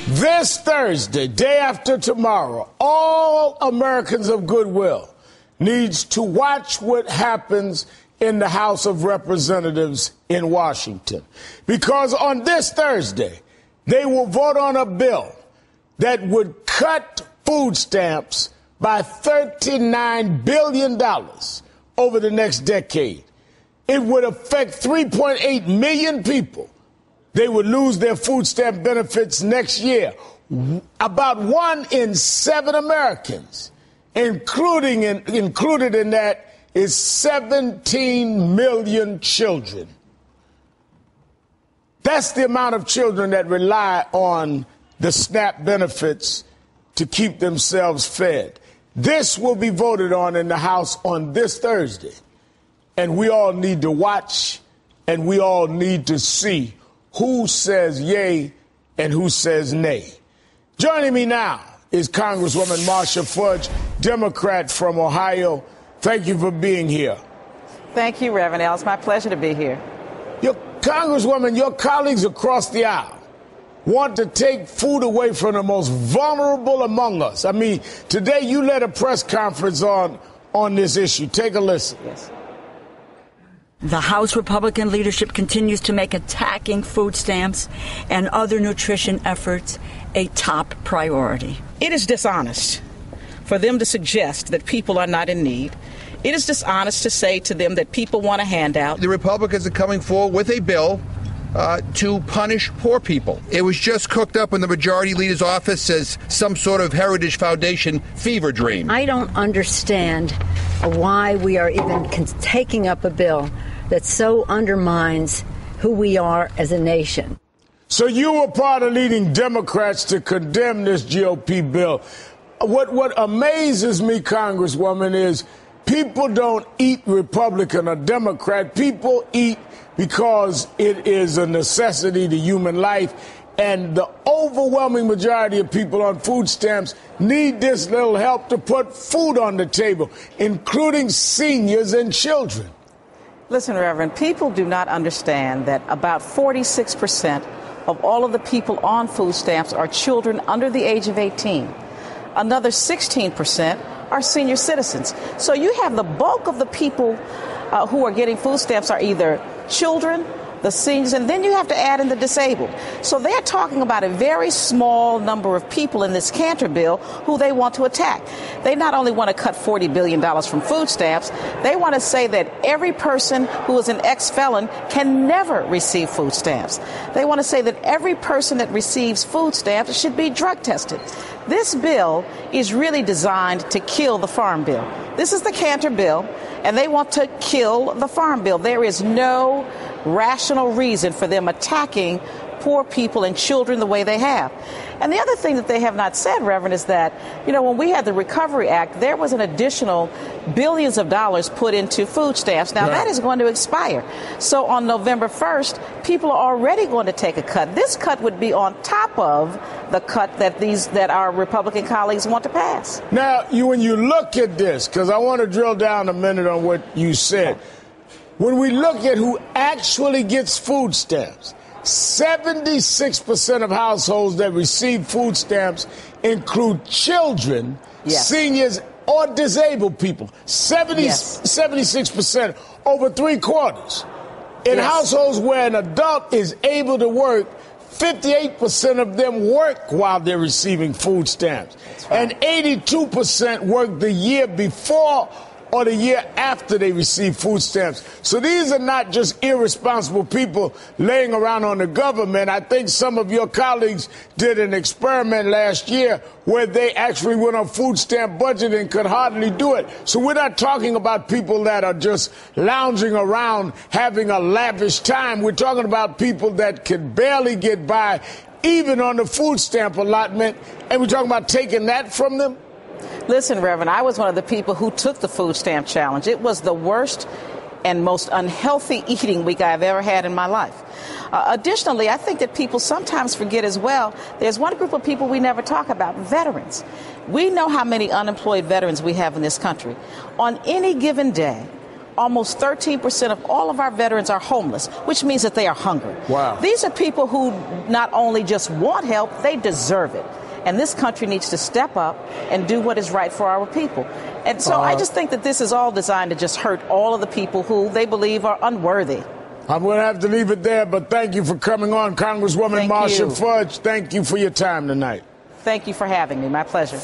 This Thursday, day after tomorrow, all Americans of goodwill needs to watch what happens in the House of Representatives in Washington. Because on this Thursday, they will vote on a bill that would cut food stamps by $39 billion over the next decade. It would affect 3.8 million people. They would lose their food stamp benefits next year. About 1 in 7 Americans, included in that is 17 million children. That's the amount of children that rely on the SNAP benefits to keep themselves fed. This will be voted on in the House on this Thursday. And we all need to watch, and we all need to see who says yay and who says nay. Joining me now is Congresswoman Marcia Fudge, Democrat from Ohio. Thank you for being here. Thank you, Reverend L. It's my pleasure to be here. Congresswoman, your colleagues across the aisle want to take food away from the most vulnerable among us. I mean, today you led a press conference on this issue. Take a listen. Yes. The House Republican leadership continues to make attacking food stamps and other nutrition efforts a top priority. It is dishonest for them to suggest that people are not in need. It is dishonest to say to them that people want a handout. The Republicans are coming forward with a bill to punish poor people. It was just cooked up in the majority leader's office as some sort of Heritage Foundation fever dream. I don't understand why we are even taking up a bill that so undermines who we are as a nation. So you were part of leading Democrats to condemn this GOP bill. What amazes me, Congresswoman, is people don't eat Republican or Democrat. People eat because it is a necessity to human life. And the overwhelming majority of people on food stamps need this little help to put food on the table, including seniors and children. Listen, Reverend, people do not understand that about 46% of all of the people on food stamps are children under the age of 18. Another 16% are senior citizens. So you have the bulk of the people who are getting food stamps are either children, the seniors, and then you have to add in the disabled. So they're talking about a very small number of people in this Cantor bill who they want to attack. They not only want to cut $40 billion from food stamps, they want to say that every person who is an ex-felon can never receive food stamps. They want to say that every person that receives food stamps should be drug tested. This bill is really designed to kill the Farm Bill. This is the Cantor bill, and they want to kill the Farm Bill. There is no rational reason for them attacking poor people and children the way they have. And the other thing that they have not said, Reverend, is that, when we had the Recovery Act, there was an additional billions of dollars put into food stamps. Now, that is going to expire. So on November 1st, people are already going to take a cut. This cut would be on top of the cut that our Republican colleagues want to pass. Now, when you look at this, because I want to drill down a minute on what you said, when we look at who actually gets food stamps, 76% of households that receive food stamps include children, seniors, or disabled people. 76%, over 3/4. In households where an adult is able to work, 58% of them work while they're receiving food stamps. And 82% work the year before or the year after they receive food stamps. So these are not just irresponsible people laying around on the government. I think some of your colleagues did an experiment last year where they actually went on food stamp budget and could hardly do it. So we're not talking about people that are just lounging around having a lavish time. We're talking about people that can barely get by even on the food stamp allotment. And we're talking about taking that from them. Listen, Reverend, I was one of the people who took the food stamp challenge. It was the worst and most unhealthy eating week I've ever had in my life. Additionally, I think that people sometimes forget as well, there's one group of people we never talk about, veterans. We know how many unemployed veterans we have in this country. On any given day, almost 13% of all of our veterans are homeless, which means that they are hungry. Wow. These are people who not only just want help, they deserve it. And this country needs to step up and do what is right for our people. And so I just think that this is all designed to just hurt all of the people who they believe are unworthy. I'm going to have to leave it there, but thank you for coming on, Congresswoman Marcia Fudge. Thank you for your time tonight. Thank you for having me. My pleasure.